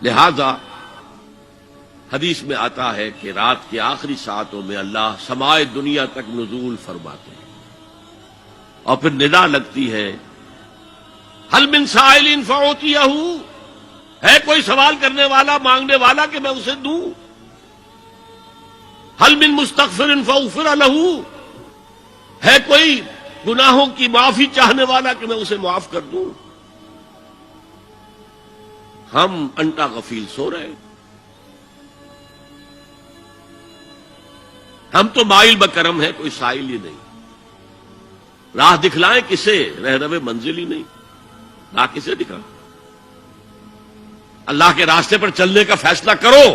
لہذا حدیث میں آتا ہے کہ رات کی آخری ساعتوں میں اللہ سمائے دنیا تک نزول فرماتے ہیں اور پھر ندا لگتی ہے حل من سائل فاعطیہ، ہے کوئی سوال کرنے والا، مانگنے والا کہ میں اسے دوں؟ حل من مستغفر فاغفر لہ، ہے کوئی گناہوں کی معافی چاہنے والا کہ میں اسے معاف کر دوں؟ ہم انٹا غفیل سو رہے ہیں، ہم تو مائل بکرم ہے، کوئی سائل ہی نہیں، راہ دکھلائیں کسے، رہنما منزل ہی نہیں، راہ کسے دکھائیں؟ اللہ کے راستے پر چلنے کا فیصلہ کرو،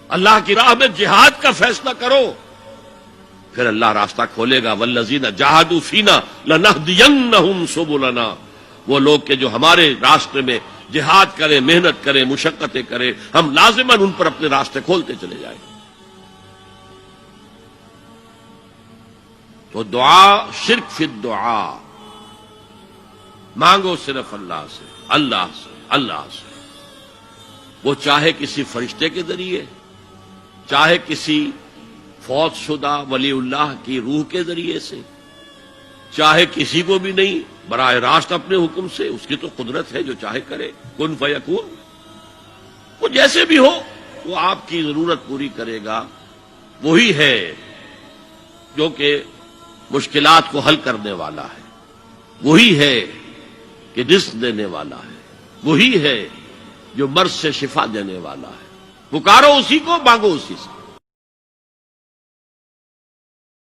اللہ کی راہ میں جہاد کا فیصلہ کرو، پھر اللہ راستہ کھولے گا۔ والذین جاہدوا فینا لنہدینہم سبلنا، وہ لوگ کہ جو ہمارے راستے میں جہاد کریں، محنت کریں، مشقتیں کریں، ہم لازماً ان پر اپنے راستے کھولتے چلے جائیں۔ تو دعا شرک فی الدعا، مانگو صرف اللہ سے، اللہ سے، اللہ سے، وہ چاہے کسی فرشتے کے ذریعے، چاہے کسی فوت شدہ ولی اللہ کی روح کے ذریعے سے، چاہے کسی کو بھی نہیں، براہ راست اپنے حکم سے، اس کی تو قدرت ہے، جو چاہے کرے، کن فیکون، وہ جیسے بھی ہو وہ آپ کی ضرورت پوری کرے گا۔ وہی ہے جو کہ مشکلات کو حل کرنے والا ہے، وہی ہے کہ رزق دینے والا ہے، وہی ہے جو مرض سے شفا دینے والا ہے۔ پکارو اسی کو، مانگو اسی سے۔